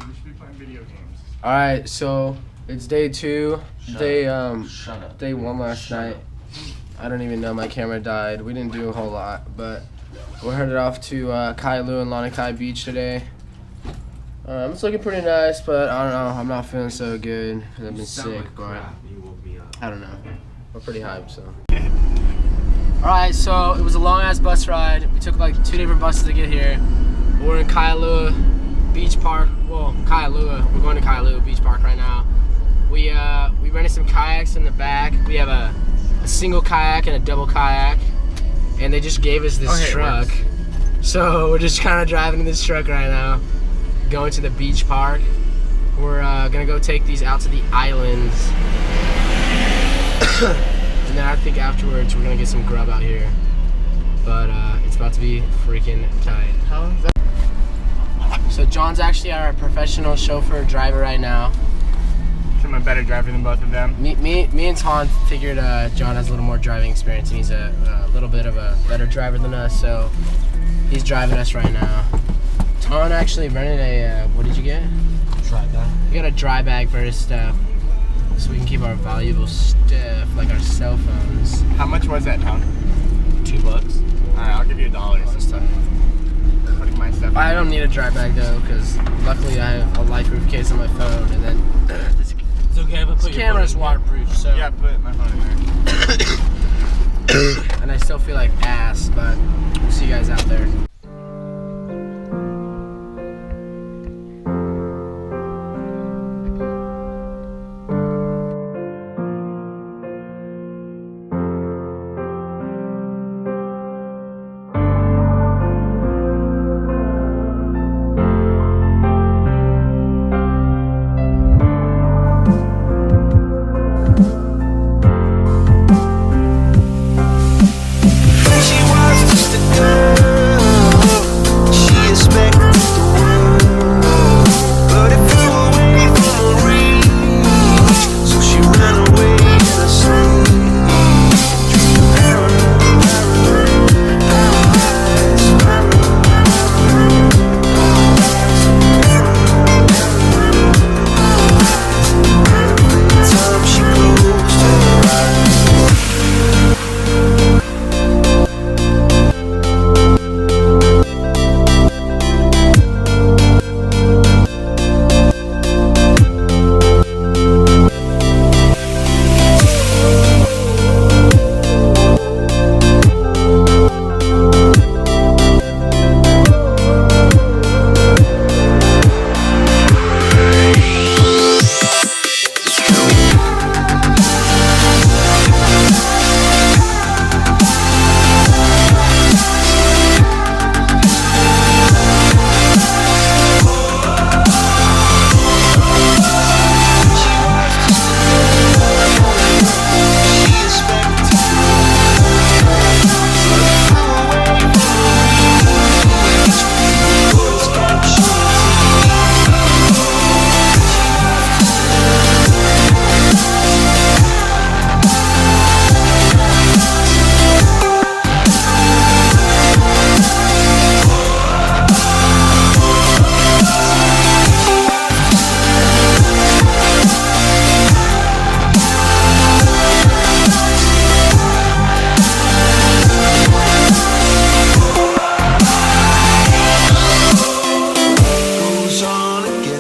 We should be playing video games. All right, so it's day 2. Day one last night. I don't even know, my camera died. We didn't do a whole lot, but we're headed off to Kailua and Lanikai Beach today. It's looking pretty nice, but I don't know. I'm not feeling so good because I've been sick, but I don't know. We're pretty hyped, so. Alright, so it was a long ass bus ride. We took like 2 different buses to get here. We're in Kailua Beach Park. Well, Kailua. We're going to Kailua Beach Park right now. We rented some kayaks in the back. We have a single kayak and a double kayak, and they just gave us this truck. So we're just kind of driving in this truck right now, going to the beach park. We're gonna go take these out to the islands. And then I think afterwards we're gonna get some grub out here. But it's about to be freaking tight. How is that? So John's actually our professional chauffeur driver right now. I'm a better driver than both of them. Me and Ton figured John has a little more driving experience and he's a little bit of a better driver than us, so he's driving us right now. Ton actually rented a, what did you get? Dry bag. We got a dry bag for his stuff, so we can keep our valuable stuff, like our cell phones. How much was that, Tom? $2. Alright, I'll give you $1 this time. Putting my stuff in. I don't need a dry bag though, because luckily I have a life-proof case on my phone, and then this Okay, but this camera is waterproof, so yeah, put my phone in there. and I still feel like ass, but we'll see you guys out there.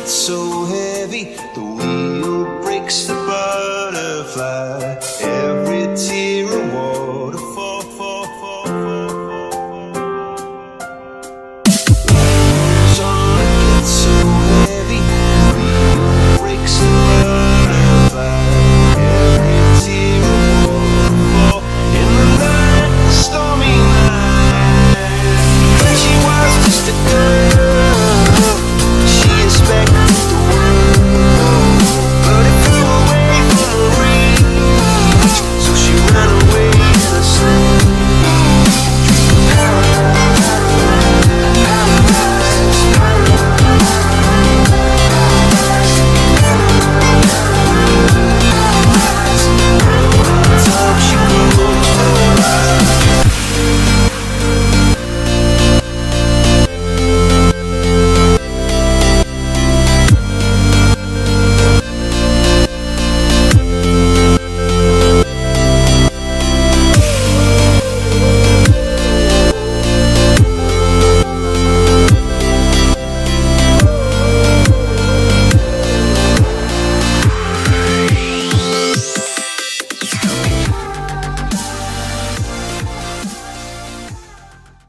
So heavy, the wheel breaks the